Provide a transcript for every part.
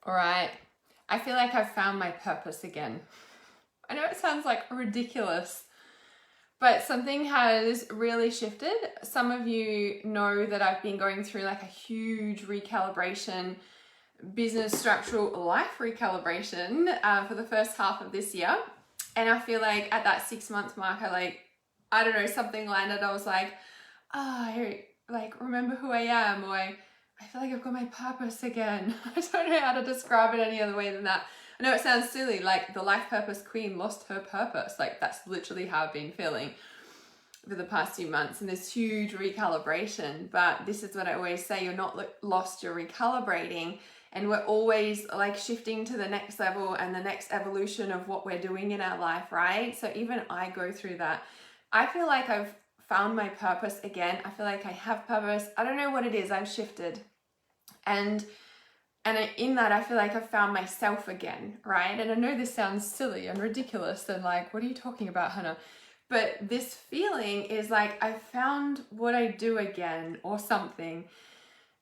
All right. I feel like I've found my purpose again. I know it sounds like ridiculous, but something has really shifted. Some of you know that I've been going through like a huge recalibration, business structural life recalibration for the first half of this year. And I feel like at that 6-month mark, I don't know, something landed. I was like, I like remember who I am, or I feel like I've got my purpose again. I don't know how to describe it any other way than that. I know it sounds silly, like the life purpose queen lost her purpose. Like that's literally how I've been feeling for the past few months in this huge recalibration. But this is what I always say, you're not lost, you're recalibrating. And we're always like shifting to the next level and the next evolution of what we're doing in our life, right? So even I go through that. I feel like I've found my purpose again. I feel like I have purpose. I don't know what it is. I've shifted. And in that, I feel like I've found myself again, right? And I know this sounds silly and ridiculous and like, what are you talking about, Hannah? But this feeling is like I found what I do again or something.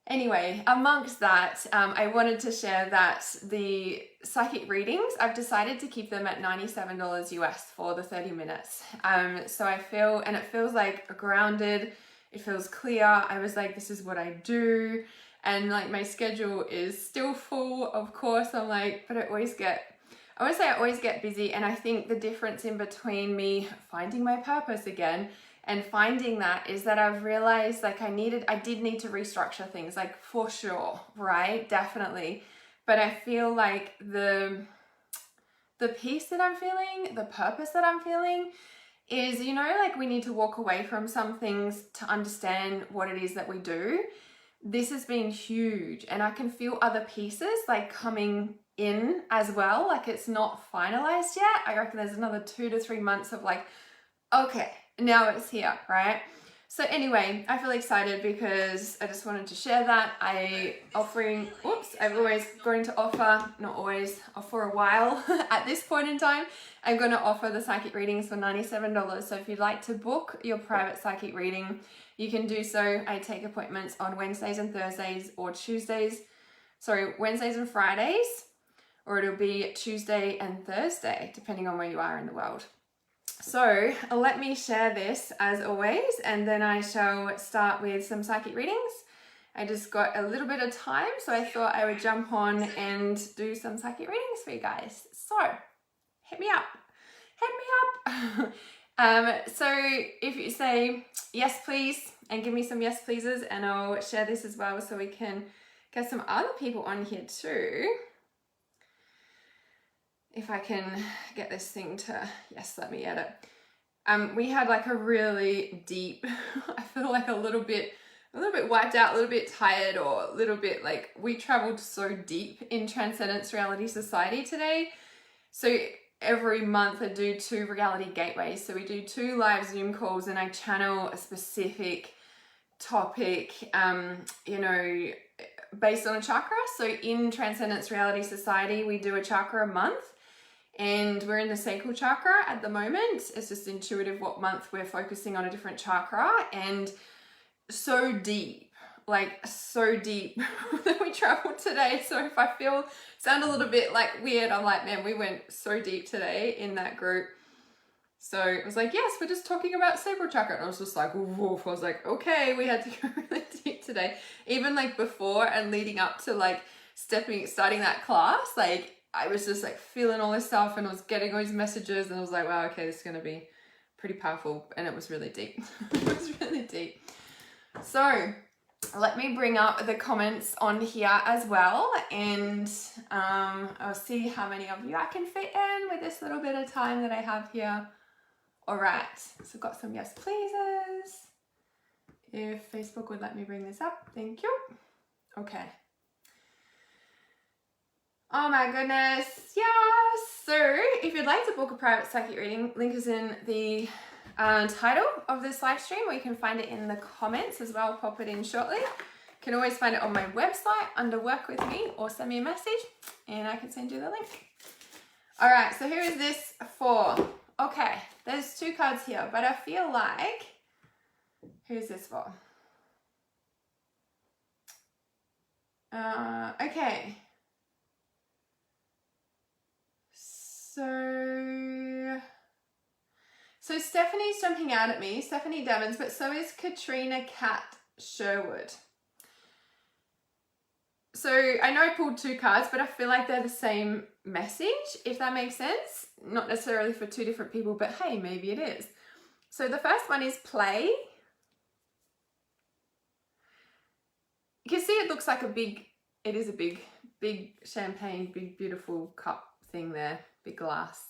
Anyway, amongst that, I wanted to share that the psychic readings, I've decided to keep them at $97 US for the 30 minutes. So I feel, and it feels like grounded, it feels clear. I was like, this is what I do. And like my schedule is still full, of course. I'm like, but I always get busy. And I think the difference in between me finding my purpose again and finding that is that I've realized like I did need to restructure things, like for sure, right? Definitely. But I feel like the peace that I'm feeling, the purpose that I'm feeling is, you know, like we need to walk away from some things to understand what it is that we do. This has been huge, and I can feel other pieces like coming in as well. Like it's not finalized yet. I reckon there's another 2 to 3 months of like, okay, now it's here, right? So anyway, I feel excited because I just wanted to share that. I've always going to offer, not always, for a while at this point in time, I'm going to offer the psychic readings for $97. So if you'd like to book your private psychic reading, you can do so. I take appointments on Wednesdays and Thursdays or Wednesdays and Fridays, or it'll be Tuesday and Thursday, depending on where you are in the world. So let me share this as always, and then I shall start with some psychic readings. I just got a little bit of time, so I thought I would jump on and do some psychic readings for you guys. So hit me up. So if you say yes please and give me some yes pleases, and I'll share this as well so we can get some other people on here too. If I can get this thing to, yes, let me edit. We had like a really deep, I feel like a little bit wiped out, a little bit tired, or a little bit like we traveled so deep in Transcendence Reality Society today. So every month I do 2 reality gateways. So we do 2 live Zoom calls and I channel a specific topic, you know, based on a chakra. So in Transcendence Reality Society, we do a chakra a month. And we're in the sacral chakra at the moment. It's just intuitive what month we're focusing on a different chakra, and so deep that we traveled today. So if I sound a little bit like weird, I'm like, man, we went so deep today in that group. So it was like, yes, we're just talking about sacral chakra. And I was just like, woof. I was like, okay, we had to go really deep today. Even like before and leading up to like starting that class, like I was just like feeling all this stuff, and I was getting all these messages, and I was like, wow, okay, this is going to be pretty powerful. And it was really deep. It was really deep. So let me bring up the comments on here as well, and I'll see how many of you I can fit in with this little bit of time that I have here. All right, so I've got some yes pleases. If Facebook would let me bring this up, thank you. Okay. Oh my goodness, yes! So if you'd like to book a private psychic reading, link is in the title of this live stream, or you can find it in the comments as well. I'll pop it in shortly. You can always find it on my website under Work With Me, or send me a message and I can send you the link. All right, so here is this for. Okay, there's 2 cards here, but I feel like, who's this for? Okay. So Stephanie's jumping out at me, Stephanie Devons, but so is Katrina Cat Sherwood. So I know I pulled 2 cards, but I feel like they're the same message, if that makes sense. Not necessarily for 2 different people, but hey, maybe it is. So the first one is play. You can see it looks like it is a big champagne, big beautiful cup thing there, big glass.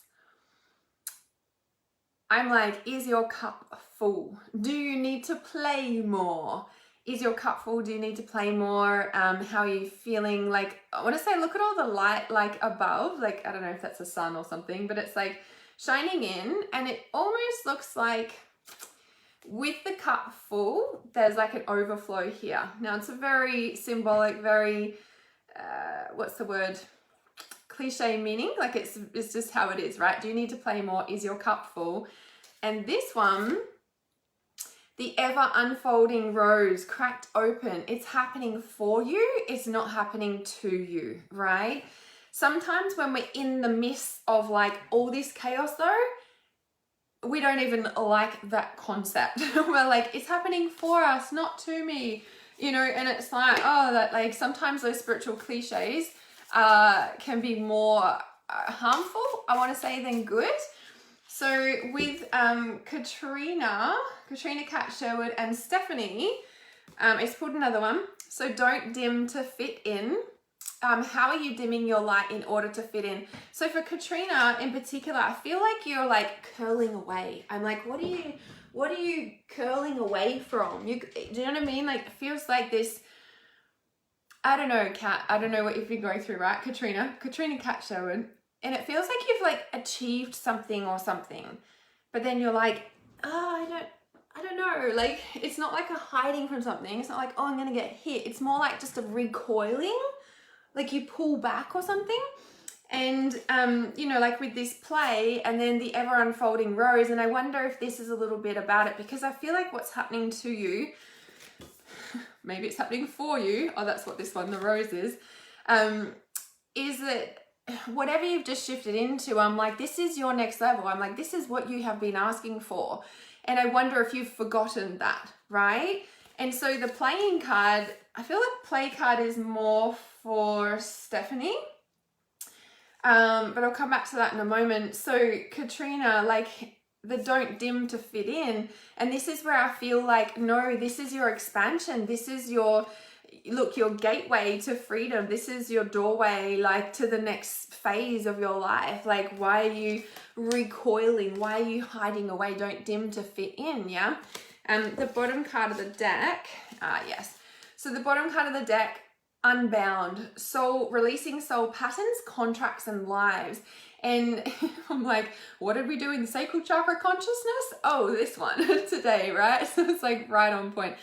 I'm like, is your cup full? Do you need to play more? Is your cup full? Do you need to play more? How are you feeling? Like, I want to say, look at all the light like above, like, I don't know if that's a sun or something, but it's like shining in, and it almost looks like with the cup full, there's like an overflow here. Now it's a very symbolic, very, what's the word? Cliche meaning, like it's just how it is, right? Do you need to play more? Is your cup full? And this one, the ever unfolding rose cracked open. It's happening for you. It's not happening to you, right? Sometimes when we're in the midst of like all this chaos though, we don't even like that concept. We're like, it's happening for us, not to me, you know, and it's like, oh, that like sometimes those spiritual cliches can be more harmful, I want to say, than good. So with Katrina Cat Sherwood and Stephanie, it's pulled another one. So don't dim to fit in. How are you dimming your light in order to fit in? So for Katrina in particular, I feel like you're like curling away. I'm like, what are you curling away from? Do you know what I mean? Like, it feels like this, I don't know, Kat, I don't know what you've been going through, right? Katrina Cat Sherwood. And it feels like you've like achieved something or something, but then you're like, oh, I don't know. Like, it's not like a hiding from something. It's not like, oh, I'm going to get hit. It's more like just a recoiling, like you pull back or something. And, you know, like with this play and then the ever unfolding rose. And I wonder if this is a little bit about it, because I feel like what's happening to you, maybe it's happening for you. Oh, that's what this one, the rose is that whatever you've just shifted into, I'm like, this is your next level. I'm like, this is what you have been asking for. And I wonder if you've forgotten that, right? And so the playing card, I feel like play card is more for Stephanie. But I'll come back to that in a moment. So Katrina, like the don't dim to fit in. And this is where I feel like, no, this is your expansion. This is your gateway to freedom. This is your doorway, like to the next phase of your life. Like, why are you recoiling? Why are you hiding away? Don't dim to fit in. Yeah. The bottom card of the deck. Yes. So the bottom card of the deck, unbound, soul, releasing soul patterns, contracts, and lives. And I'm like, what did we do in sacral chakra consciousness? Oh, this one today, right? So it's like right on point.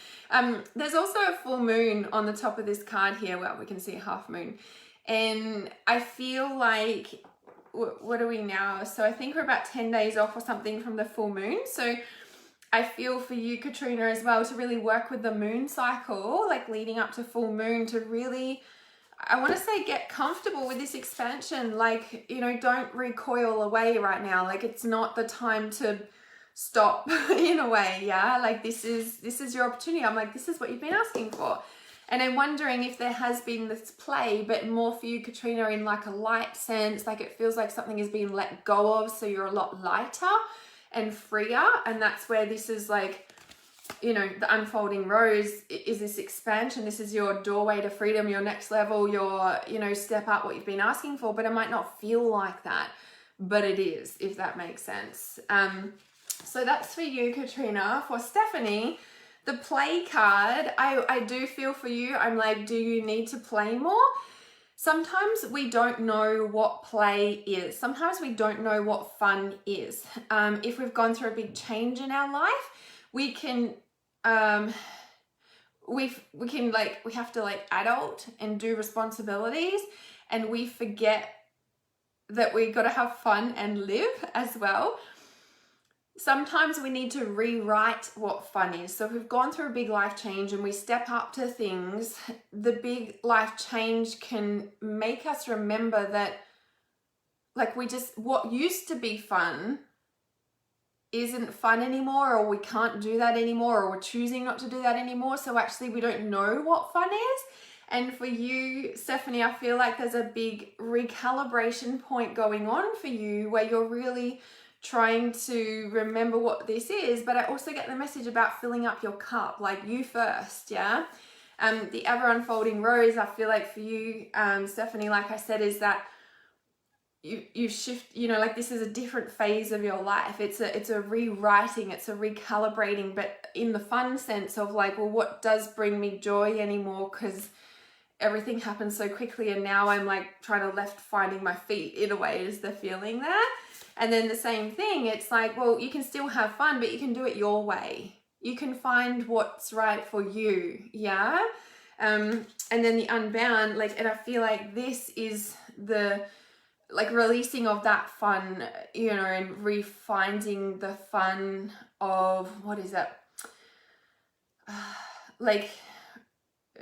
There's also a full moon on the top of this card here. Well, we can see a half moon. And I feel like, what are we now? So I think we're about 10 days off or something from the full moon. So I feel for you, Katrina, as well, to really work with the moon cycle, like leading up to full moon, to really, I want to say, get comfortable with this expansion. Like, you know, don't recoil away right now. Like, it's not the time to stop in a way. Yeah. Like, this is your opportunity. I'm like, this is what you've been asking for. And I'm wondering if there has been this play, but more for you, Katrina, in like a light sense, like it feels like something is being let go of. So you're a lot lighter and freer. And that's where this is like, you know, the unfolding rose is this expansion. This is your doorway to freedom, your next level, your, you know, step up, what you've been asking for, but it might not feel like that, but it is, if that makes sense. So that's for you, Katrina. For Stephanie, the play card, I do feel for you. I'm like, do you need to play more? Sometimes we don't know what play is. Sometimes we don't know what fun is. If we've gone through a big change in our life, we can we have to like adult and do responsibilities, and we forget that we got to have fun and live as well. Sometimes we need to rewrite what fun is. So if we've gone through a big life change and we step up to things, the big life change can make us remember that like what used to be fun isn't fun anymore, or we can't do that anymore, or we're choosing not to do that anymore. So actually we don't know what fun is. And for you, Stephanie, I feel like there's a big recalibration point going on for you where you're really trying to remember what this is. But I also get the message about filling up your cup, like you first, yeah? The ever unfolding rose, I feel like for you, Stephanie, like I said, is that you shift, you know, like this is a different phase of your life. It's a rewriting, it's a recalibrating, but in the fun sense of like, well, what does bring me joy anymore? Because everything happens so quickly, and now I'm like trying to finding my feet in a way is the feeling there. And then the same thing, it's like, well, you can still have fun, but you can do it your way. You can find what's right for you, yeah? And then the unbound, like, and I feel like this is the, like, releasing of that fun, you know, and refinding the fun of, what is that? Like,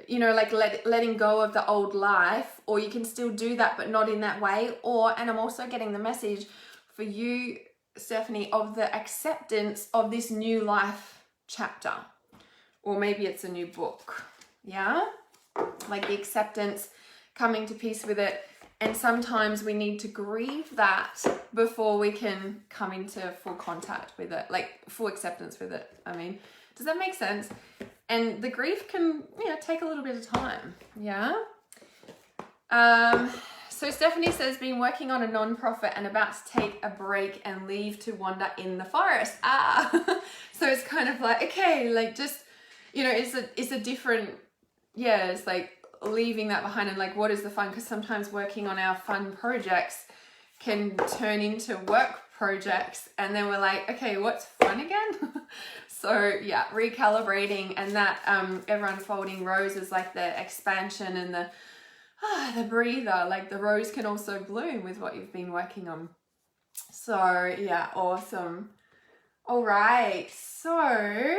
you know, like letting go of the old life, or you can still do that, but not in that way. Or, and I'm also getting the message for you, Stephanie, of the acceptance of this new life chapter, or maybe it's a new book, yeah? Like the acceptance, coming to peace with it. And sometimes we need to grieve that before we can come into full contact with it, like full acceptance with it. I mean, does that make sense? And the grief can, you know, take a little bit of time, yeah? So Stephanie says, been working on a non-profit and about to take a break and leave to wander in the forest. So it's kind of like, okay, like just, you know, it's a different, yeah, it's like leaving that behind and like, what is the fun? Because sometimes working on our fun projects can turn into work projects, and then we're like, okay, what's fun again? So yeah, recalibrating, and that ever unfolding rose is like the expansion and the breather. Like the rose can also bloom with what you've been working on. So yeah, awesome. All right, so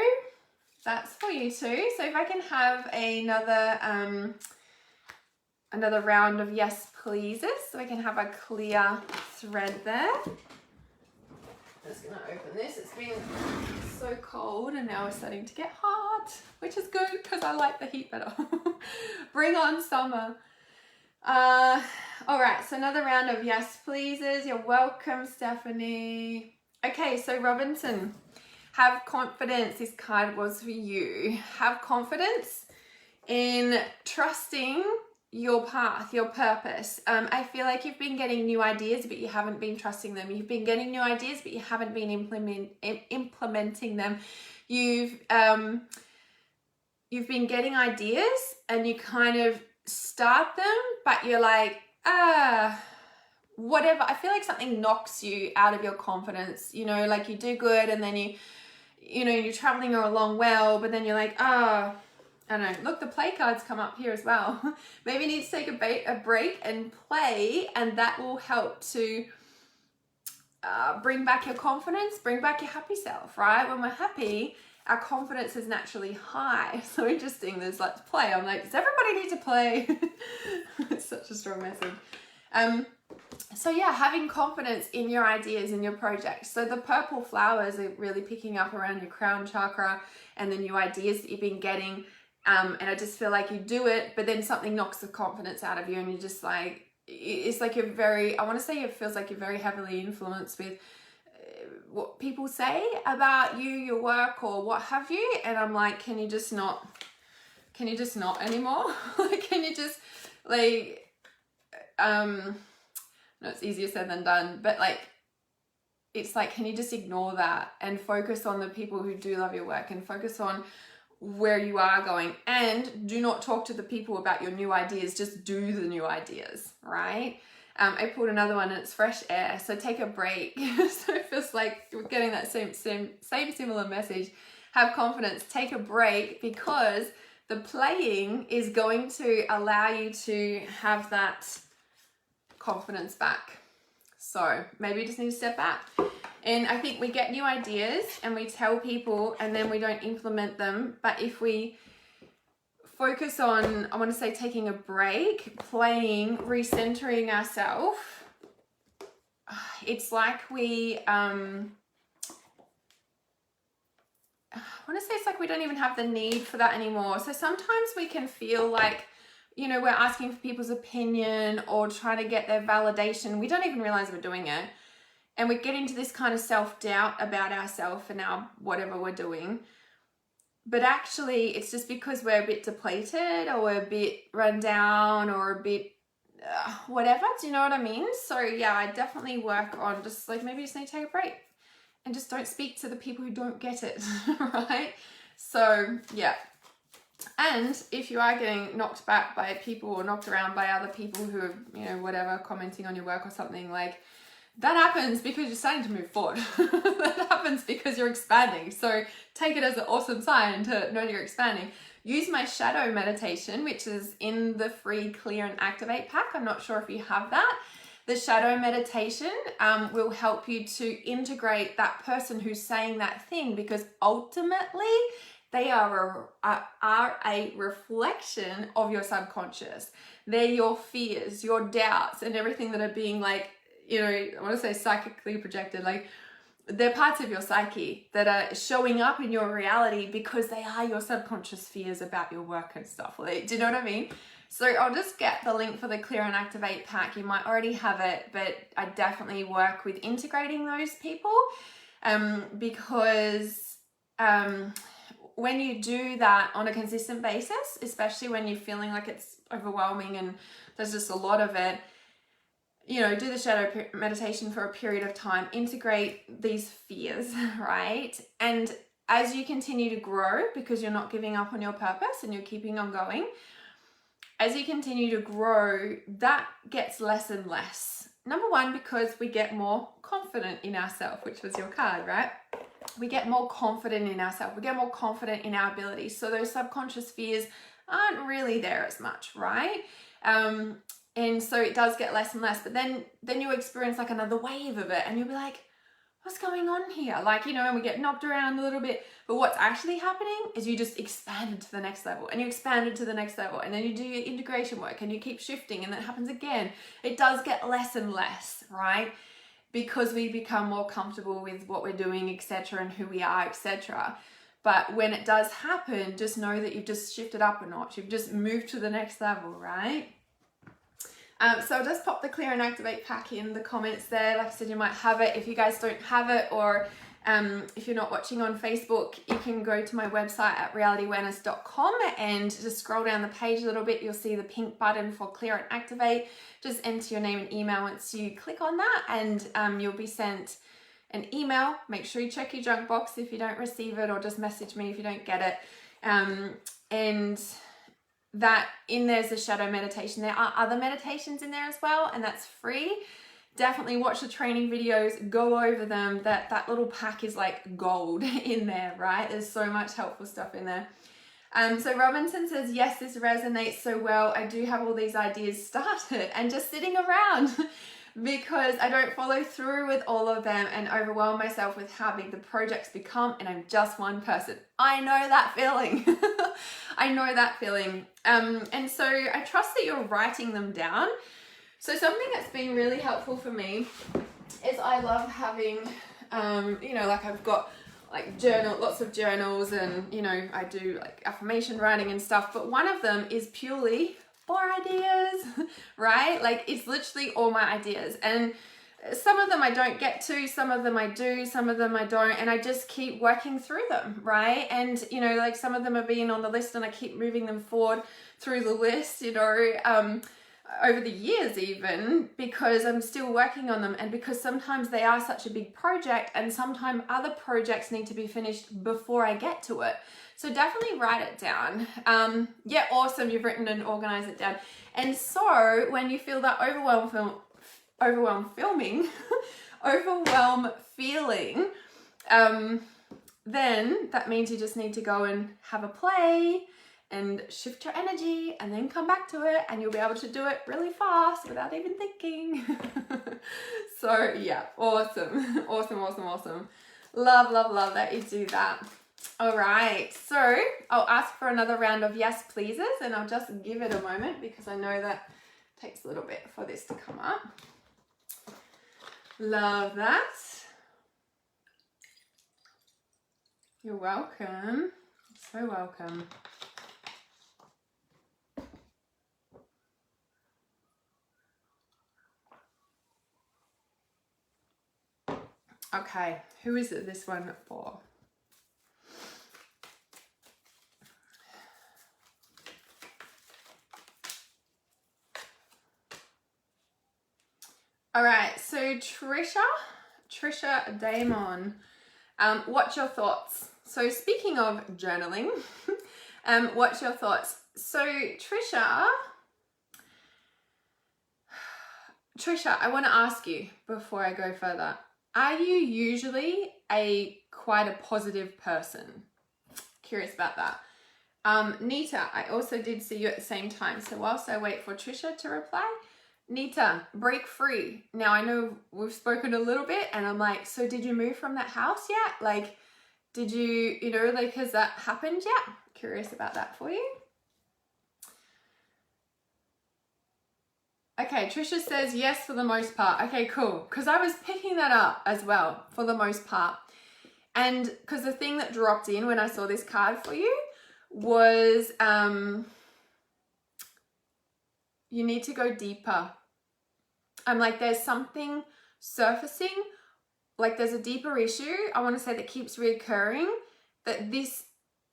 that's for you too. So if I can have another round of yes pleases, so I can have a clear thread there. I'm just gonna open this. It's been so cold and now it's starting to get hot, which is good because I like the heat better. Bring on summer. All right, so another round of yes pleases. You're welcome, Stephanie. Okay, so Robinson, have confidence. This card was for you. Have confidence in trusting your path, your purpose. I feel like you've been getting new ideas, but you haven't been trusting them. You've been getting new ideas, but you haven't been implementing them. You've been getting ideas and you kind of start them, but you're like, whatever. I feel like something knocks you out of your confidence. You know, like you do good, and then you know, you're traveling along well, but then you're like, I don't know. Look, the play cards come up here as well. Maybe you need to take a break and play, and that will help to bring back your confidence, bring back your happy self, right? When we're happy, our confidence is naturally high. So interesting. There's like play. I'm like, does everybody need to play? It's such a strong message. So yeah, having confidence in your ideas and your projects. So the purple flowers are really picking up around your crown chakra and the new ideas that you've been getting. And I just feel like you do it, but then something knocks the confidence out of you, and you're just like, it's like you're very, I want to say it feels like you're very heavily influenced with what people say about you, your work, or what have you. And I'm like, can you just not anymore? Like, can you just like, no, it's easier said than done, but like, it's like, can you just ignore that and focus on the people who do love your work, and focus on where you are going, and do not talk to the people about your new ideas. Just do the new ideas, right? I pulled another one, and it's fresh air. So take a break. So it feels like we're getting that same similar message. Have confidence, take a break, because the playing is going to allow you to have that confidence back. So maybe you just need to step back. And I think we get new ideas and we tell people, and then we don't implement them. But if we focus on, I want to say, taking a break, playing, recentering ourselves, it's like we, I want to say it's like we don't even have the need for that anymore. So sometimes we can feel like, you know, we're asking for people's opinion or trying to get their validation. We don't even realize we're doing it. And we get into this kind of self-doubt about ourselves and our whatever we're doing. But actually, it's just because we're a bit depleted or we're a bit run down or a bit whatever. Do you know what I mean? So yeah, I definitely work on just like maybe just need to take a break and just don't speak to the people who don't get it, right? So yeah. And if you are getting knocked back by people or knocked around by other people who are, you know, whatever, commenting on your work or something, like, that happens because you're starting to move forward. That happens because you're expanding. So take it as an awesome sign to know you're expanding. Use my shadow meditation, which is in the free Clear and Activate pack. I'm not sure if you have that. The shadow meditation will help you to integrate that person who's saying that thing, because ultimately they are a reflection of your subconscious. They're your fears, your doubts, and everything that are being like, you know, I want to say psychically projected, like they're parts of your psyche that are showing up in your reality because they are your subconscious fears about your work and stuff. Like, do you know what I mean? So I'll just get the link for the Clear and Activate pack. You might already have it, but I definitely work with integrating those people because when you do that on a consistent basis, especially when you're feeling like it's overwhelming and there's just a lot of it, you know, do the shadow meditation for a period of time, integrate these fears, right? And as you continue to grow, because you're not giving up on your purpose and you're keeping on going, as you continue to grow, that gets less and less. Number one, because we get more confident in ourselves, which was your card, right? We get more confident in ourselves. We get more confident in our abilities. So those subconscious fears aren't really there as much, right? And so it does get less and less, but then you experience like another wave of it and you'll be like, what's going on here? Like, you know, and we get knocked around a little bit, but what's actually happening is you just expanded to the next level and you expanded to the next level, and then you do your integration work and you keep shifting, and that happens again. It does get less and less, right? Because we become more comfortable with what we're doing, etc., and who we are, etc. But when it does happen, just know that you've just shifted up a notch. You've just moved to the next level, right? So I'll just pop the Clear and Activate pack in the comments there. Like I said, you might have it. If you guys don't have it, or if you're not watching on Facebook, you can go to my website at realityawareness.com and just scroll down the page a little bit. You'll see the pink button for Clear and Activate. Just enter your name and email once you click on that, and you'll be sent an email. Make sure you check your junk box if you don't receive it, or just message me if you don't get it. And that in there's a shadow meditation. There are other meditations in there as well, and that's free. Definitely watch the training videos, go over them. That little pack is like gold in there, right? There's so much helpful stuff in there. So Robinson says, yes, this resonates so well. I do have all these ideas started and just sitting around because I don't follow through with all of them and overwhelm myself with how big the projects become, and I'm just one person. I know that feeling. I know that feeling. And so I trust that you're writing them down. So something that's been really helpful for me is I love having, you know, like I've got like lots of journals, and, you know, I do like affirmation writing and stuff, but one of them is purely for ideas, right? Like it's literally all my ideas, and some of them I don't get to, some of them I do, some of them I don't, and I just keep working through them, right? And, you know, like some of them are being on the list and I keep moving them forward through the list, you know, over the years even, because I'm still working on them, and because sometimes they are such a big project and sometimes other projects need to be finished before I get to it. So definitely write it down. Yeah, awesome, you've written and organized it down. And so when you feel that overwhelm feeling, then that means you just need to go and have a play and shift your energy and then come back to it, and you'll be able to do it really fast without even thinking. So yeah, awesome. Awesome. Love that you do that. All right, so I'll ask for another round of yes pleases, and I'll just give it a moment because I know that takes a little bit for this to come up. Love that. You're welcome. So welcome. Okay, who is it this one for? All right, so Trisha Damon, what's your thoughts? So speaking of journaling, what's your thoughts? So Trisha, I want to ask you before I go further, are you usually quite a positive person? Curious about that. Nita, I also did see you at the same time. So whilst I wait for Trisha to reply, Nita, break free. Now I know we've spoken a little bit and I'm like, so did you move from that house yet? Like, did you, like, has that happened yet? Curious about that for you. Okay, Trisha says yes for the most part. Okay, cool. Because I was picking that up as well for the most part. And because the thing that dropped in when I saw this card for you was you need to go deeper. I'm like, there's something surfacing, like there's a deeper issue, I want to say, that keeps reoccurring, that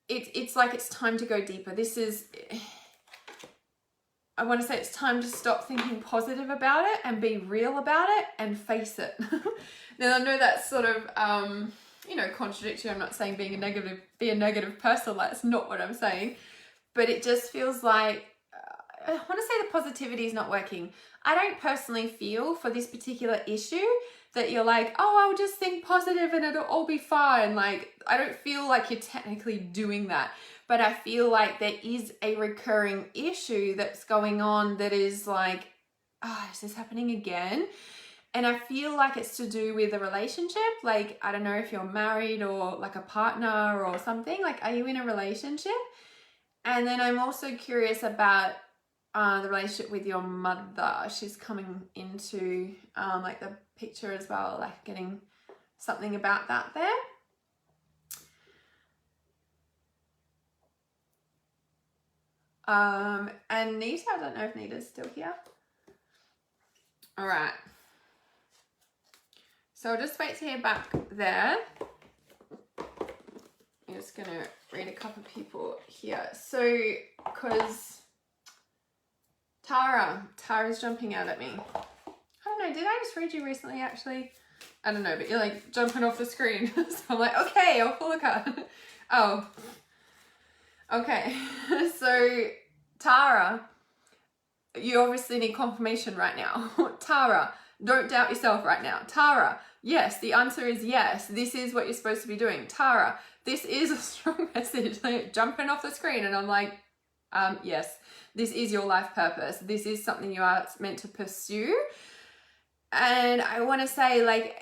it's like it's time to go deeper. I want to say it's time to stop thinking positive about it and be real about it and face it. Now I know that's sort of, contradictory. I'm not saying be a negative person. That's not what I'm saying. But it just feels like, I want to say the positivity is not working. I don't personally feel for this particular issue that you're like, oh, I'll just think positive and it'll all be fine. Like, I don't feel like you're technically doing that. But I feel like there is a recurring issue that's going on that is like, is this happening again? And I feel like it's to do with a relationship. Like, I don't know if you're married or like a partner or something. Like, are you in a relationship? And then I'm also curious about the relationship with your mother. She's coming into like the picture as well, like getting something about that there. And Nita, I don't know if Nita's still here. All right. So I'll just wait to hear back there. I'm just going to read a couple of people here. So, because Tara's jumping out at me. I don't know, did I just read you recently actually? I don't know, but you're like jumping off the screen. So I'm like, okay, I'll pull a card. Oh. Okay. So, Tara, you obviously need confirmation right now. Tara, don't doubt yourself right now. Tara, yes, the answer is yes. This is what you're supposed to be doing. Tara, this is a strong message. Like, jumping off the screen, and I'm like, yes, this is your life purpose. This is something you are meant to pursue. And I want to say, like,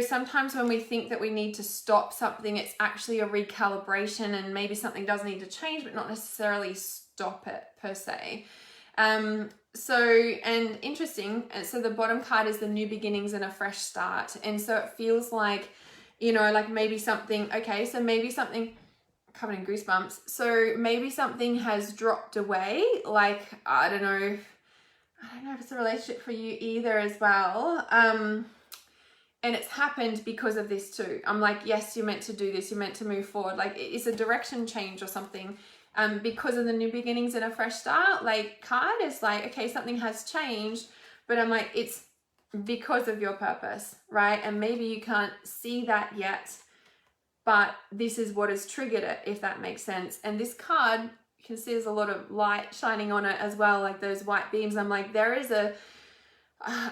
sometimes when we think that we need to stop something, it's actually a recalibration, and maybe something does need to change, but not necessarily stop it per se. And interesting, so the bottom card is the new beginnings and a fresh start. And so it feels like, like maybe something, covered in goosebumps. So maybe something has dropped away. Like, I don't know if it's a relationship for you either as well. And it's happened because of this too. I'm like, yes, you're meant to do this. You're meant to move forward. Like, it's a direction change or something. Because of the new beginnings and a fresh start, like, card is like, okay, something has changed, but I'm like, it's because of your purpose, right? And maybe you can't see that yet, but this is what has triggered it, if that makes sense. And this card, you can see there's a lot of light shining on it as well, like those white beams. I'm like, there is a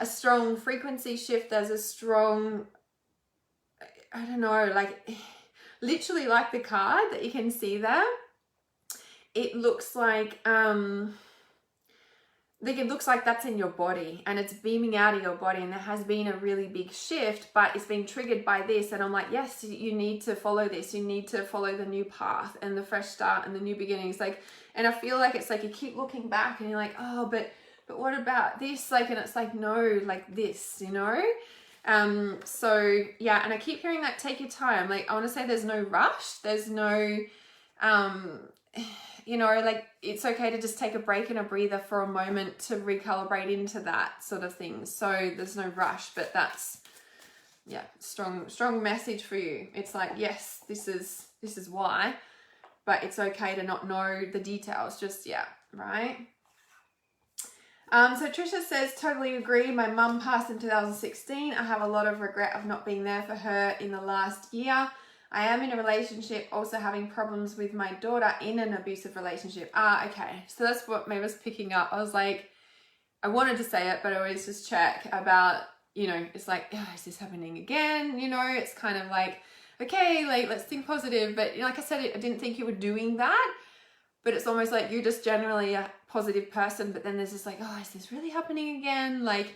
strong frequency shift. There's a strong, I don't know, like literally like the card that you can see there. It looks like it looks like that's in your body and it's beaming out of your body, and there has been a really big shift, but it's been triggered by this. And I'm like, yes, you need to follow this. You need to follow the new path and the fresh start and the new beginnings. Like, and I feel like it's like you keep looking back and you're like, oh, but what about this? Like, and it's like, no, like this, So yeah, and I keep hearing that, take your time. Like, I want to say there's no rush. There's no, you know, like, it's okay to just take a break and a breather for a moment to recalibrate into that sort of thing. So there's no rush, but that's, yeah, strong message for you. It's like, yes, this is why, but it's okay to not know the details just yet, right? So Trisha says, totally agree. My mum passed in 2016. I have a lot of regret of not being there for her in the last year. I am in a relationship, also having problems with my daughter in an abusive relationship. Okay. So that's what May was picking up. I was like, I wanted to say it, but I always just check about, you know, it's like, oh, is this happening again? You know, it's kind of like, okay, like, let's think positive. But like I said, I didn't think you were doing that. But it's almost like you're just generally a positive person, but then there's this like, oh, is this really happening again? Like,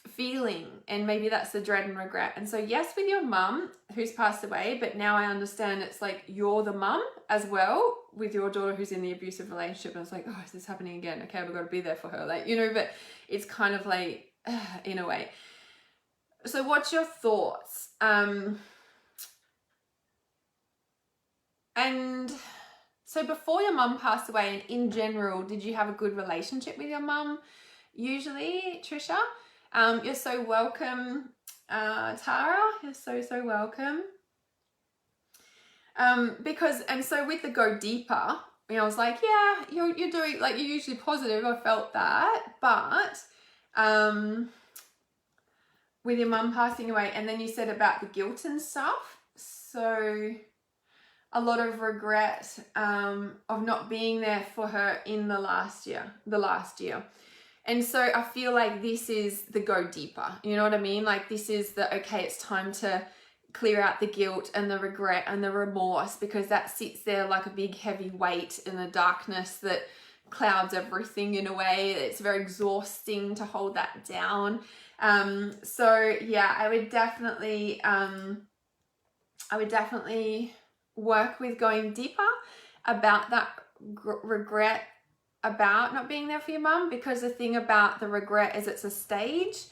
feeling, and maybe that's the dread and regret. And so yes, with your mum who's passed away, but now I understand it's like you're the mum as well with your daughter who's in the abusive relationship. And it's like, oh, is this happening again? Okay, we've got to be there for her. Like, you know, but it's kind of like, in a way. So what's your thoughts? And so before your mum passed away, and in general, did you have a good relationship with your mum? Usually, Trisha, you're so welcome. Tara, you're so welcome. Because, and so with the go deeper, you know, I was like, yeah, you're doing, like, you're usually positive. I felt that, but with your mum passing away, and then you said about the guilt and stuff. So a lot of regret of not being there for her in the last year. And so I feel like this is the go deeper. You know what I mean? Like, this is the, okay, it's time to clear out the guilt and the regret and the remorse, because that sits there like a big heavy weight in the darkness that clouds everything in a way. It's very exhausting to hold that down. So yeah, I would definitely work with going deeper about that regret about not being there for your mum, because the thing about the regret is it's a stage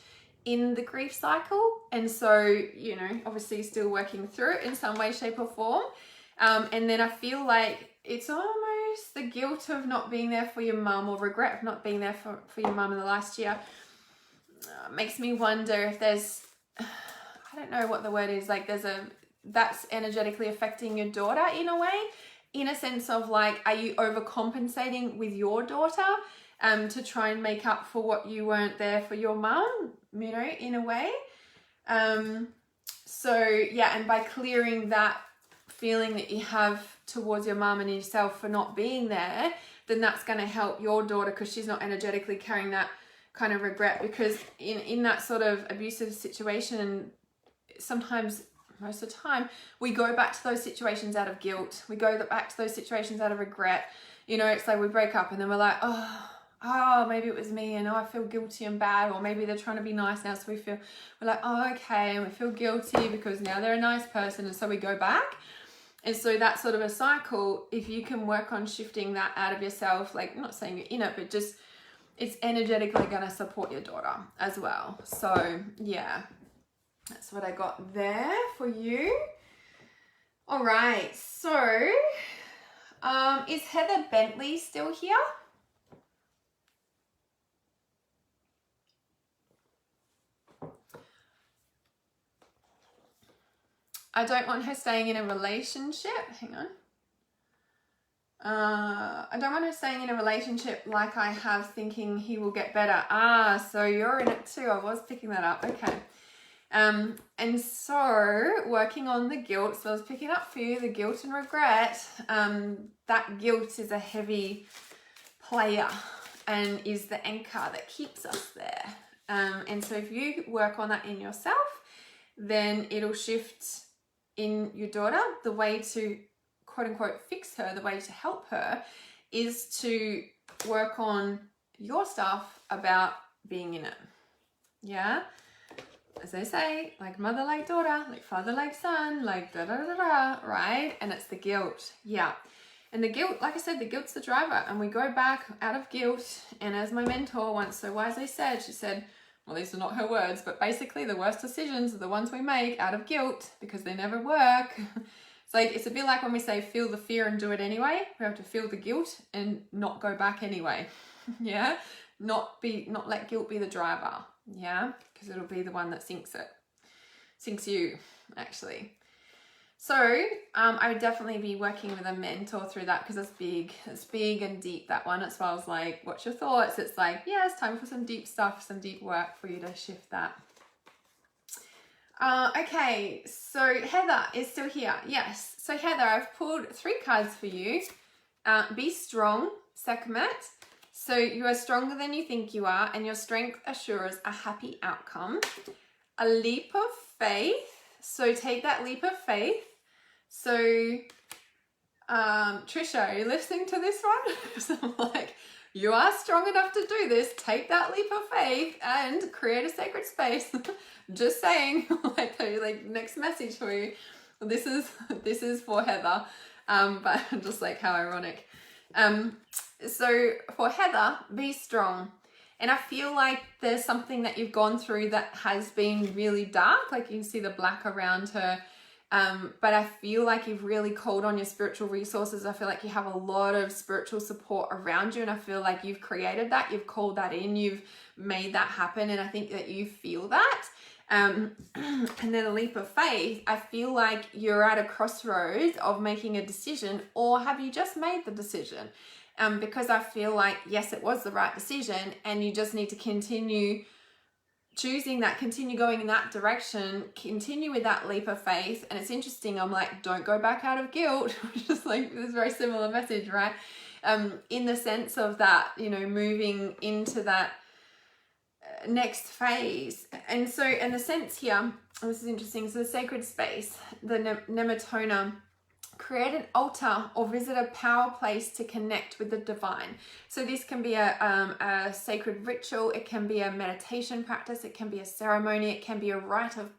in the grief cycle. And so, you know, obviously still working through it in some way, shape or form. And then I feel like it's almost the guilt of not being there for your mum, or regret of not being there for your mum in the last year, makes me wonder if there's, I don't know what the word is, like that's energetically affecting your daughter in a way, in a sense of like, are you overcompensating with your daughter to try and make up for what you weren't there for your mum, you know, in a way. So yeah, and by clearing that feeling that you have towards your mum and yourself for not being there, then that's going to help your daughter, because she's not energetically carrying that kind of regret. Because in that sort of abusive situation, sometimes, most of the time, we go back to those situations out of guilt. We go back to those situations out of regret. You know, it's like we break up and then we're like, oh, maybe it was me, and I feel guilty and bad, or maybe they're trying to be nice now, so we're like, oh, okay, and we feel guilty because now they're a nice person, and so we go back. And so that's sort of a cycle. If you can work on shifting that out of yourself, like, I'm not saying you're in it, but just, it's energetically going to support your daughter as well. So yeah, that's what I got there for you. All right, so is Heather Bentley still here? I don't want her staying in a relationship. Hang on. I don't want her staying in a relationship like I have, thinking he will get better. So you're in it too. I was picking that up. Okay. And so working on the guilt. So I was picking up for you the guilt and regret. That guilt is a heavy player and is the anchor that keeps us there. And so if you work on that in yourself, then it'll shift in your daughter. The way to quote unquote fix her, the way to help her, is to work on your stuff about being in it. Yeah, as they say, like mother like daughter, like father like son, like da da da da, right? And it's the guilt. Yeah. And the guilt, like I said, the guilt's the driver, and we go back out of guilt. And as my mentor once so wisely said, she said, well, these are not her words, but basically the worst decisions are the ones we make out of guilt because they never work. It's like, it's a bit like when we say feel the fear and do it anyway. We have to feel the guilt and not go back anyway. Yeah, not let guilt be the driver. Yeah, because it'll be the one that sinks you actually. So I would definitely be working with a mentor through that, because it's big and deep, that one. As well as like, what's your thoughts? It's like, yeah, it's time for some deep stuff, some deep work for you to shift that. Okay, so Heather is still here. Yes, so Heather, I've pulled 3 cards for you. Be strong, Sekhmet. So you are stronger than you think you are, and your strength assures a happy outcome. A leap of faith. So take that leap of faith. So, Trisha, are you listening to this one? So I'm like, you are strong enough to do this. Take that leap of faith and create a sacred space. Just saying, like next message for you. This is for Heather, but just like how ironic. So for Heather, be strong. And I feel like there's something that you've gone through that has been really dark. Like you can see the black around her. But I feel like you've really called on your spiritual resources. I feel like you have a lot of spiritual support around you, and I feel like you've created that, you've called that in, you've made that happen, and I think that you feel that. And then a leap of faith, I feel like you're at a crossroads of making a decision, or have you just made the decision? Because I feel like, yes, it was the right decision, and you just need to continue choosing that, continue going in that direction, continue with that leap of faith. And it's interesting, I'm like, don't go back out of guilt, which is like this very similar message, right? In the sense of that, you know, moving into that next phase. And so in the sense here, and this is interesting, so the sacred space, the nematona, create an altar or visit a power place to connect with the divine. So this can be a sacred ritual, it can be a meditation practice, it can be a ceremony, it can be a rite of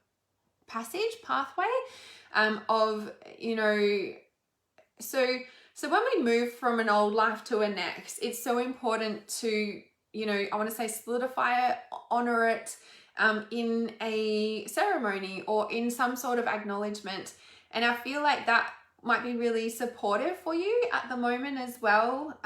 passage, pathway of, you know, so when we move from an old life to a next, it's so important to, you know, I want to say solidify it, honor it in a ceremony or in some sort of acknowledgement. And I feel like that might be really supportive for you at the moment as well,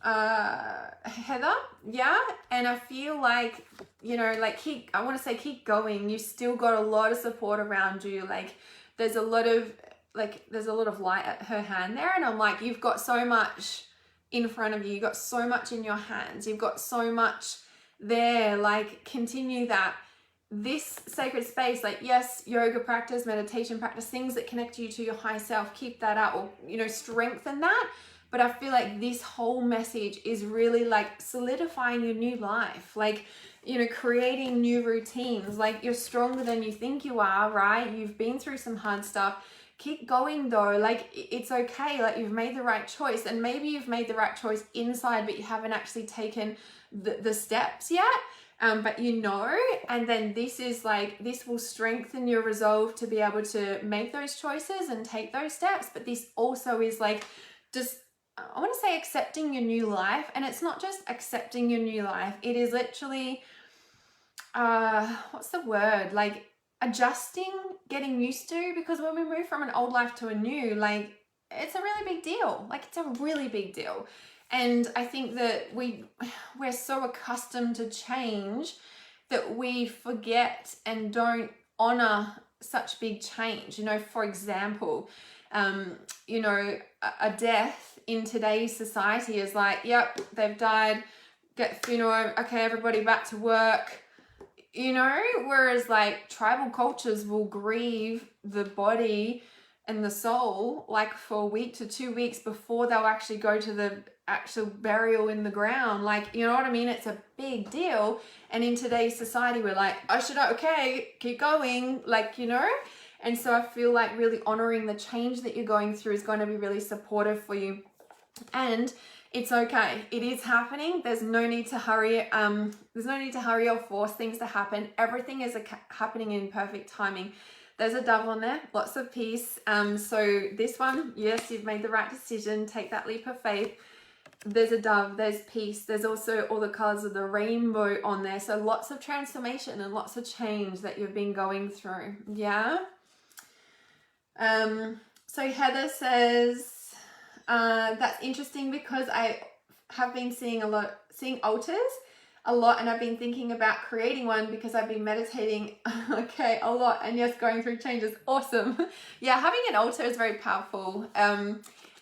Heather. Yeah, and I feel like, you know, like I want to say keep going. You still got a lot of support around you. Like there's a lot of light at her hand there, and I'm like, you've got so much in front of you, you've got so much in your hands, you've got so much there. Like continue that. This sacred space, like yes, yoga practice, meditation practice, things that connect you to your higher self, keep that up, or, you know, strengthen that. But I feel like this whole message is really like solidifying your new life, like, you know, creating new routines. Like you're stronger than you think you are, right? You've been through some hard stuff. Keep going though, like it's okay, like you've made the right choice, and maybe you've made the right choice inside, but you haven't actually taken the steps yet. But you know, and then this will strengthen your resolve to be able to make those choices and take those steps. But this also is like, just, I want to say accepting your new life. And it's not just accepting your new life. It is literally, what's the word? Like adjusting, getting used to, because when we move from an old life to a new, like it's a really big deal. Like it's a really big deal. And I think that we're so accustomed to change that we forget and don't honor such big change. You know, for example, you know, a death in today's society is like, yep, they've died, get funeral, okay, everybody back to work, you know, whereas like tribal cultures will grieve the body and the soul like for a week to 2 weeks before they'll actually go to the actual burial in the ground. Like, you know what I mean? It's a big deal. And in today's society, we're like, okay, keep going, like, you know? And so I feel like really honoring the change that you're going through is going to be really supportive for you. And it's okay. It is happening. There's no need to hurry. There's no need to hurry or force things to happen. Everything is happening in perfect timing. There's a dove on there, lots of peace. So this one, yes, you've made the right decision. Take that leap of faith. there's a dove, there's peace, there's also all the colors of the rainbow on there. So lots of transformation and lots of change that you've been going through. Yeah. So Heather says, that's interesting because I have been seeing altars a lot, and I've been thinking about creating one because I've been meditating a lot, and yes, going through changes. Awesome. Yeah, having an altar is very powerful.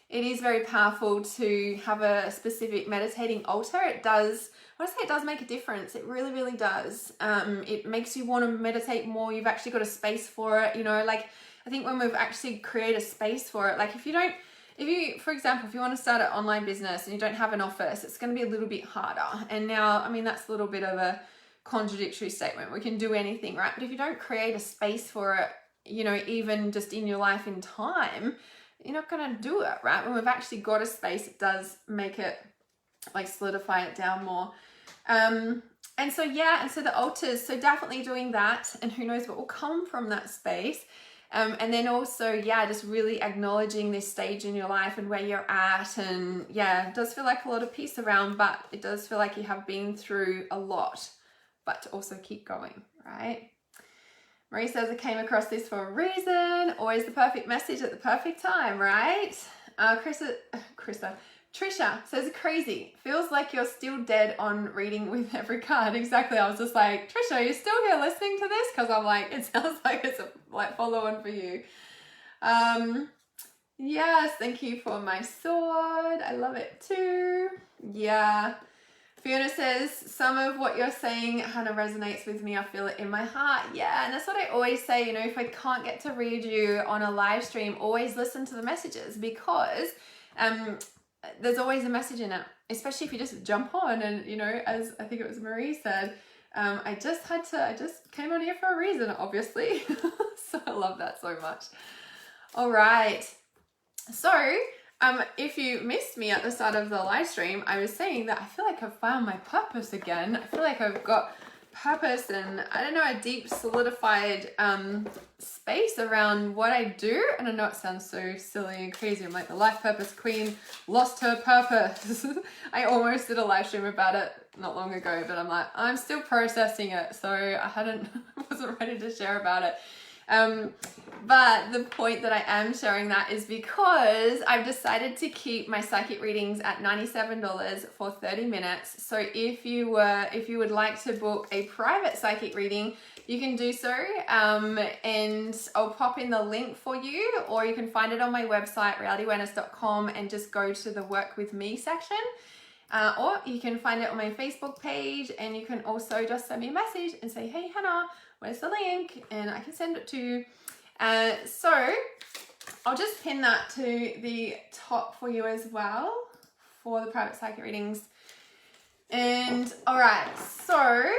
It is very powerful to have a specific meditating altar. It does, I want to say it does make a difference. It really, really does. It makes you want to meditate more. You've actually got a space for it, you know, like I think when we've actually created a space for it, like if you, for example, if you want to start an online business and you don't have an office, it's going to be a little bit harder. And now, I mean, that's a little bit of a contradictory statement. We can do anything, right? But if you don't create a space for it, you know, even just in your life in time, you're not going to do it, right? When we've actually got a space, it does make it like solidify it down more. And so, yeah, and so the altars, so definitely doing that, and who knows what will come from that space. And then also, yeah, just really acknowledging this stage in your life and where you're at. And yeah, it does feel like a lot of peace around, but it does feel like you have been through a lot, but to also keep going, right? Marie says, I came across this for a reason. Always the perfect message at the perfect time, right? Trisha says, crazy. Feels like you're still dead on reading with every card. Exactly. I was just like, Trisha, are you still here listening to this? Because I'm like, it sounds like it's a like follow on for you. Yes, thank you for my sword. I love it too. Yeah. Fiona says, some of what you're saying kind of resonates with me. I feel it in my heart. Yeah, and that's what I always say, you know, if I can't get to read you on a live stream, always listen to the messages, because there's always a message in it, especially if you just jump on and, you know, as I think it was Marie said, I just came on here for a reason, obviously. So I love that so much. All right. So, if you missed me at the start of the live stream, I was saying that I feel like I've found my purpose again. I feel like I've got purpose and, I don't know, a deep solidified space around what I do. And I know it sounds so silly and crazy. I'm like the life purpose queen lost her purpose. I almost did a live stream about it not long ago, but I'm like, I'm still processing it. So I wasn't ready to share about it. But the point that I am sharing that is because I've decided to keep my psychic readings at $97 for 30 minutes. So if you would like to book a private psychic reading, you can do so. And I'll pop in the link for you, or you can find it on my website, realityawareness.com, and just go to the work with me section. Or you can find it on my Facebook page, and you can also just send me a message and say, hey, Hannah, where's the link? And I can send it to you. So I'll just pin that to the top for you as well for the private psychic readings. And all right, so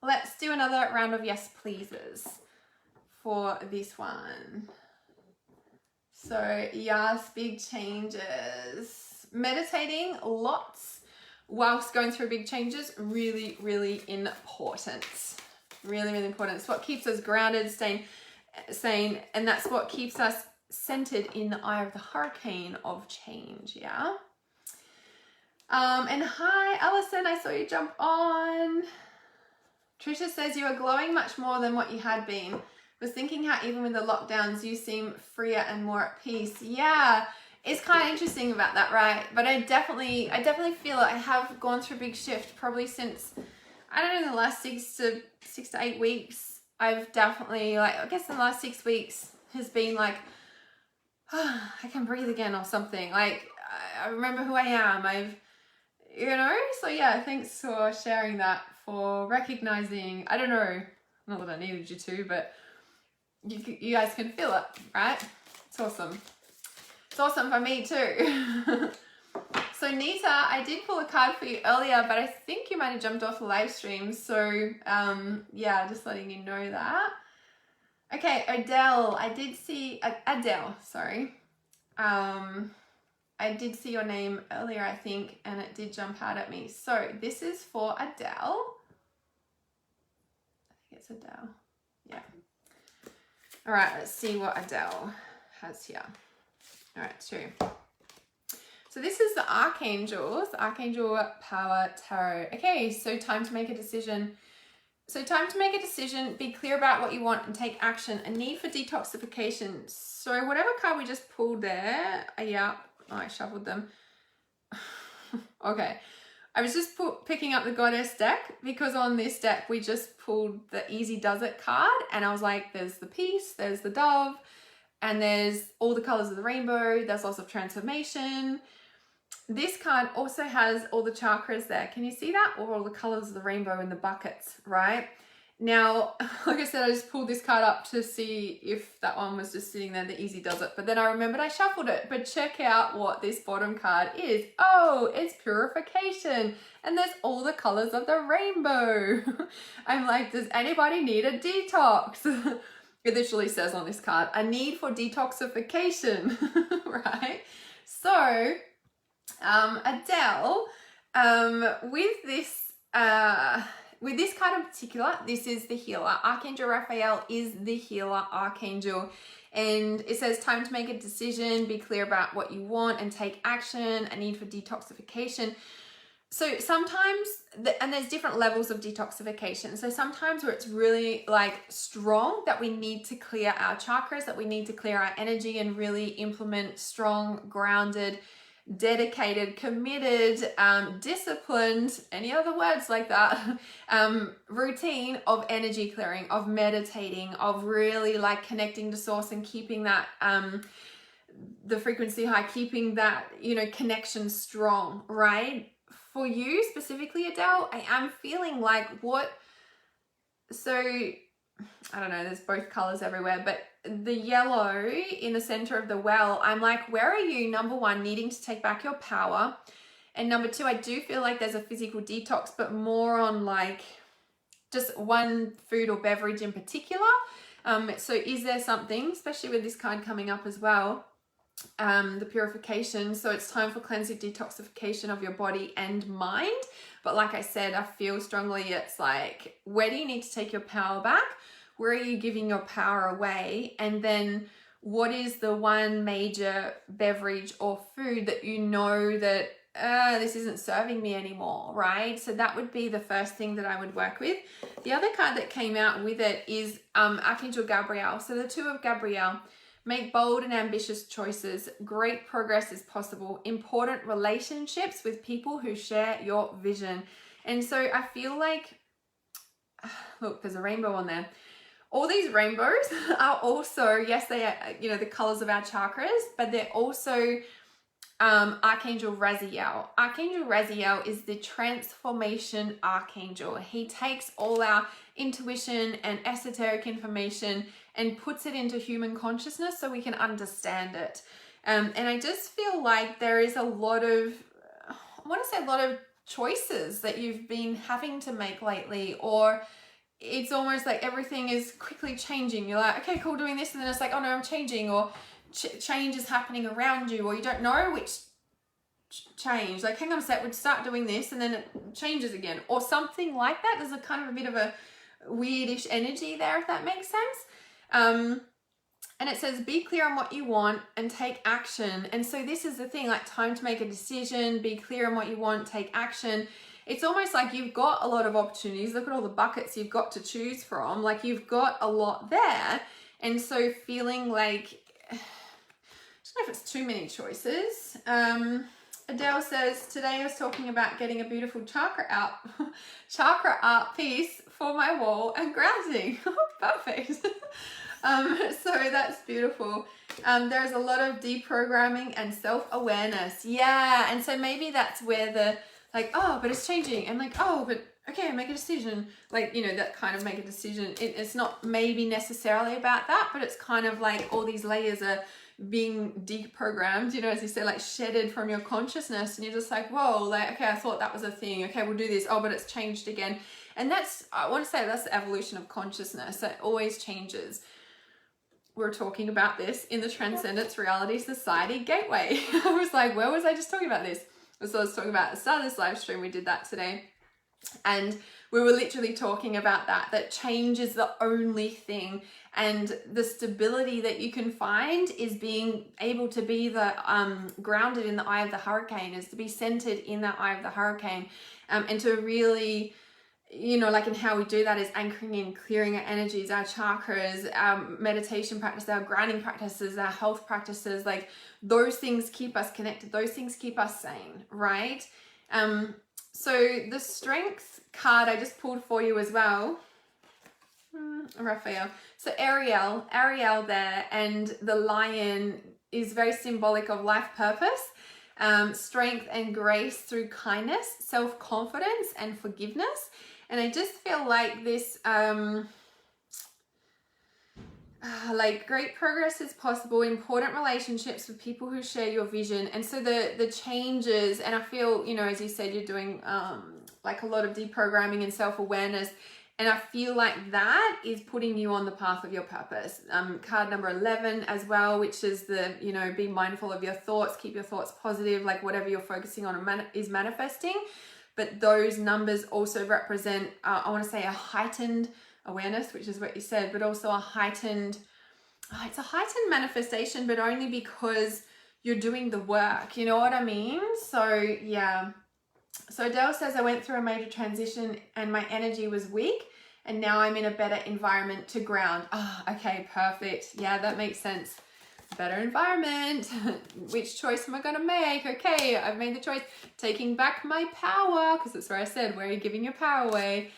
let's do another round of yes pleases for this one. So yes, big changes. Meditating lots whilst going through big changes, really, really important. Really, really important. It's what keeps us grounded, sane, and that's what keeps us centered in the eye of the hurricane of change, yeah? And hi, Alison, I saw you jump on. Trisha says, you are glowing much more than what you had been. Was thinking how even with the lockdowns, you seem freer and more at peace. Yeah, it's kind of interesting about that, right? But I definitely feel I have gone through a big shift probably since, I don't know, in the last 6 to 8 weeks. I've definitely, like, I guess in the last 6 weeks has been like, oh, I can breathe again or something. Like, I remember who I am. You know, so yeah, thanks for sharing that, for recognizing, I don't know, not that I needed you to, but you guys can feel it, right? It's awesome. It's awesome for me too. So Nita, I did pull a card for you earlier, but I think you might have jumped off the live stream. So yeah, just letting you know that. Okay, Adele, Adele, sorry. I did see your name earlier, I think, and it did jump out at me. So this is for Adele. I think it's Adele. Yeah. All right, let's see what Adele has here. All right, 2. So this is the Archangel Power Tarot. Okay, so time to make a decision. So time to make a decision, be clear about what you want and take action. A need for detoxification. So whatever card we just pulled there, yeah, I shuffled them. Okay, I was just picking up the Goddess deck because on this deck we just pulled the Easy Does It card, and I was like, there's the peace, there's the dove, and there's all the colors of the rainbow, there's lots of transformation. This card also has all the chakras there. Can you see that? Or all the colors of the rainbow in the buckets, right? Now, like I said, I just pulled this card up to see if that one was just sitting there, the Easy Does It. But then I remembered I shuffled it. But check out what this bottom card is. Oh, it's purification. And there's all the colors of the rainbow. I'm like, does anybody need a detox? It literally says on this card, a need for detoxification, right? So, Adele, with this card in particular, this is the healer. Archangel Raphael is the healer archangel. And it says time to make a decision, be clear about what you want and take action, a need for detoxification. So sometimes, and there's different levels of detoxification. So sometimes where it's really like strong, that we need to clear our chakras, that we need to clear our energy and really implement strong, grounded, dedicated, committed, disciplined, any other words like that, routine of energy clearing, of meditating, of really like connecting to source and keeping that, the frequency high, keeping that, you know, connection strong, right? For you specifically, Adele, I am feeling like so I don't know, there's both colors everywhere, but the yellow in the center of the well, I'm like, where are you, number one, needing to take back your power? And number two, I do feel like there's a physical detox, but more on like just one food or beverage in particular. So is there something, especially with this card coming up as well, the purification, so it's time for cleansing, detoxification of your body and mind. But like I said, I feel strongly it's like, where do you need to take your power back? Where are you giving your power away? And then what is the one major beverage or food that you know that this isn't serving me anymore, right? So that would be the first thing that I would work with. The other card that came out with it is Archangel Gabriel. So the two of Gabriel. Make bold and ambitious choices. Great progress is possible. Important relationships with people who share your vision. And so I feel like, look, there's a rainbow on there. All these rainbows are also, yes, they are, you know, the colors of our chakras, but they're also Archangel Raziel. Archangel Raziel is the transformation archangel. He takes all our intuition and esoteric information and puts it into human consciousness so we can understand it. And I just feel like there is a lot of, I want to say a lot of choices that you've been having to make lately, or it's almost like everything is quickly changing. You're like, okay, cool, doing this, and then it's like, oh no, I'm changing, or change is happening around you, or you don't know which change. Like, hang on a sec, we'd start doing this and then it changes again, or something like that. There's a kind of a bit of a weirdish energy there, if that makes sense. And it says, be clear on what you want and take action. And so this is the thing, like time to make a decision, be clear on what you want, take action. It's almost like you've got a lot of opportunities. Look at all the buckets you've got to choose from. Like you've got a lot there. And so feeling like, I don't know if it's too many choices. Adele says, today I was talking about getting a beautiful chakra art piece for my wall and grounding. Perfect. So that's beautiful. There's a lot of deprogramming and self-awareness. Yeah. And so maybe that's where the, like, oh, but it's changing. And like, oh, but okay, make a decision. Like, you know, that kind of make a decision. It's not maybe necessarily about that, but it's kind of like all these layers are being deprogrammed, you know, as you say, like shedded from your consciousness, and you're just like, whoa, like, okay, I thought that was a thing, okay, we'll do this, oh, but it's changed again. And that's, I want to say that's the evolution of consciousness, that always changes. We're talking about this in the Transcendence Reality Society Gateway. I was like, where was I just talking about this? So I was talking about at the start of this live stream, we did that today. And we were literally talking about that change is the only thing, and the stability that you can find is being able to be the grounded in the eye of the hurricane, is to be centered in that eye of the hurricane, and to really, you know, like, in how we do that is anchoring in, clearing our energies, our chakras, our meditation practice, our grounding practices, our health practices. Like, those things keep us connected, those things keep us sane, right? So the strength card I just pulled for you as well, Raphael. So Ariel there, and the lion is very symbolic of life purpose, strength and grace through kindness, self-confidence and forgiveness. And I just feel like this, like, great progress is possible, important relationships with people who share your vision. And so the changes, and I feel, you know, as you said, you're doing like a lot of deprogramming and self-awareness, and I feel like that is putting you on the path of your purpose. Card number 11 as well, which is the, you know, be mindful of your thoughts, keep your thoughts positive, like whatever you're focusing on is manifesting. But those numbers also represent, I want to say, a heightened awareness, which is what you said, but also a heightened, it's a heightened manifestation, but only because you're doing the work, you know what I mean? So yeah. So Adele says, I went through a major transition and my energy was weak, and now I'm in a better environment to ground. Okay, perfect. Yeah, that makes sense. Better environment. Which choice am I going to make? Okay, I've made the choice. Taking back my power, because that's where I said, where are you giving your power away?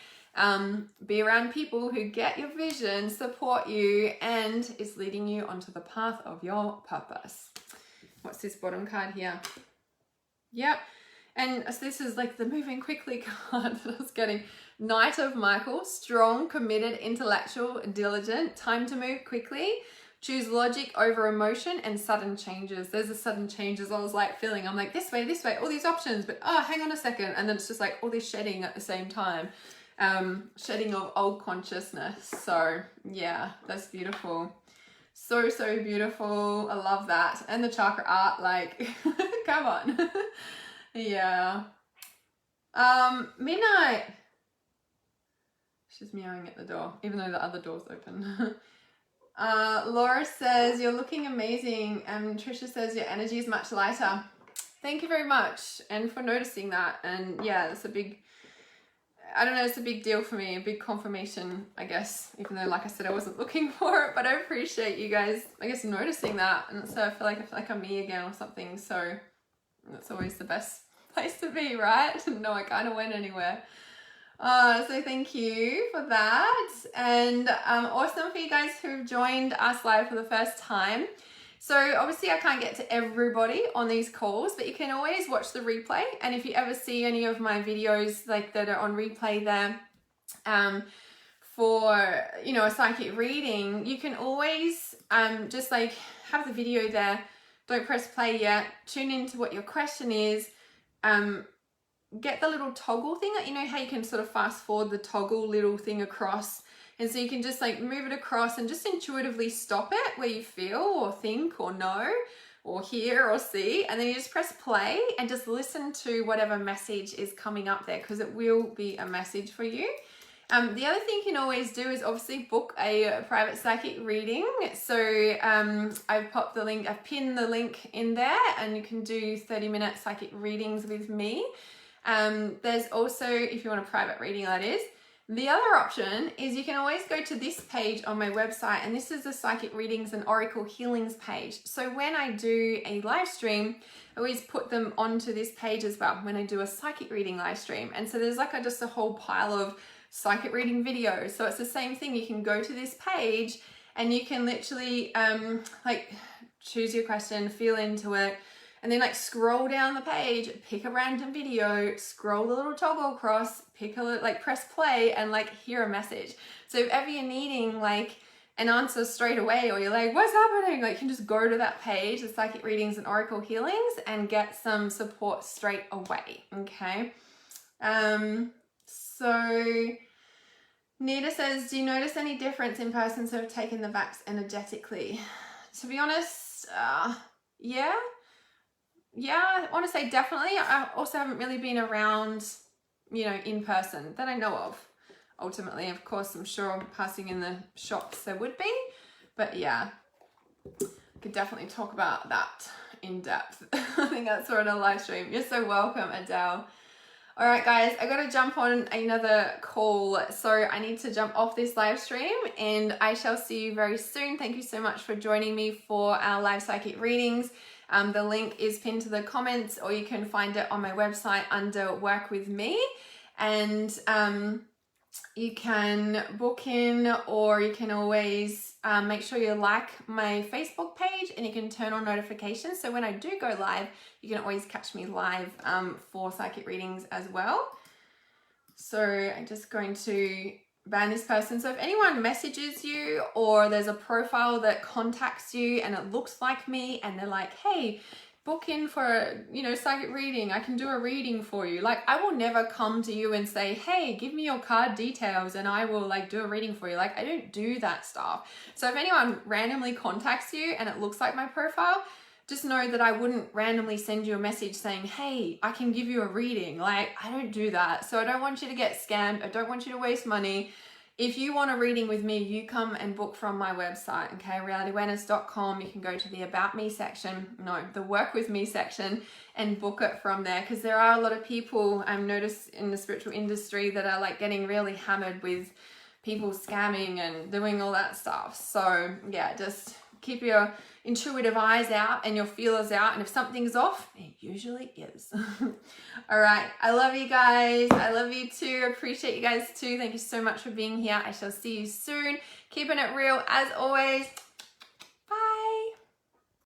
Be around people who get your vision, support you, and is leading you onto the path of your purpose. What's this bottom card here? Yep. And so this is like the moving quickly card that I was getting. Knight of Michael, strong, committed, intellectual, diligent, time to move quickly, choose logic over emotion, and sudden changes. There's the sudden changes I was like feeling. I'm like, this way, all these options, but hang on a second. And then it's just like all this shedding at the same time. Shedding of old consciousness. So yeah, that's beautiful. So beautiful. I love that. And the chakra art, like, come on. Yeah. Midnight. She's meowing at the door, even though the other door's open. Laura says, you're looking amazing. And Trisha says, your energy is much lighter. Thank you very much. And for noticing that. And yeah, it's a big, I don't know, it's a big deal for me, a big confirmation, I guess, even though, like I said, I wasn't looking for it, but I appreciate you guys, I guess, noticing that. And so I feel like I'm me again or something. So that's always the best place to be, right? No, I kind of went anywhere. So thank you for that. And awesome for you guys who've joined us live for the first time. So obviously I can't get to everybody on these calls, but you can always watch the replay. And if you ever see any of my videos like that are on replay there, for, you know, a psychic reading, you can always just like have the video there. Don't press play yet. Tune into what your question is. Get the little toggle thing, that, you know how you can sort of fast forward the toggle little thing across, and so you can just like move it across and just intuitively stop it where you feel or think or know or hear or see, and then you just press play and just listen to whatever message is coming up there, because it will be a message for you. The other thing you can always do is obviously book a private psychic reading. So I've popped the link, I've pinned the link in there, and you can do 30-minute psychic readings with me. There's also, if you want a private reading, that is. The other option is you can always go to this page on my website, and this is the Psychic Readings and Oracle Healings page. So when I do a live stream, I always put them onto this page as well when I do a psychic reading live stream. And so there's like just a whole pile of psychic reading videos. So it's the same thing. You can go to this page and you can literally like choose your question, feel into it, and then like scroll down the page, pick a random video, scroll the little toggle across, pick a, like press play, and like hear a message. So if ever you're needing like an answer straight away, or you're like, what's happening? Like you can just go to that page, the Psychic Readings and Oracle Healings, and get some support straight away, okay? So Nita says, do you notice any difference in persons who have taken the vax energetically? To be honest, yeah, I want to say definitely. I also haven't really been around you know, in person that I know of. Ultimately, of course, I'm sure passing in the shops there would be, but yeah, could definitely talk about that in depth. I think that's for a live stream. You're so welcome, Adele. All right, guys, I got to jump on another call, so I need to jump off this live stream, and I shall see you very soon. Thank you so much for joining me for our live psychic readings. The link is pinned to the comments, or you can find it on my website under Work With Me, and you can book in, or you can always make sure you like my Facebook page, and you can turn on notifications, so when I do go live, you can always catch me live for psychic readings as well. So I'm just going to ban this person. So if anyone messages you, or there's a profile that contacts you and it looks like me, and they're like, hey, book in for a, you know, psychic reading, I can do a reading for you. Like, I will never come to you and say, hey, give me your card details and I will like do a reading for you. Like, I don't do that stuff. So if anyone randomly contacts you and it looks like my profile, just know that I wouldn't randomly send you a message saying, hey, I can give you a reading. Like, I don't do that. So I don't want you to get scammed. I don't want you to waste money. If you want a reading with me, you come and book from my website, okay, realityawareness.com. You can go to the About Me section, no, the Work With Me section, and book it from there, because there are a lot of people I've noticed in the spiritual industry that are like getting really hammered with people scamming and doing all that stuff. So yeah, just keep your intuitive eyes out and your feelers out, and if something's off, it usually is. All right, I love you guys. I love you too. Appreciate you guys too. Thank you so much for being here. I shall see you soon. Keeping it real as always.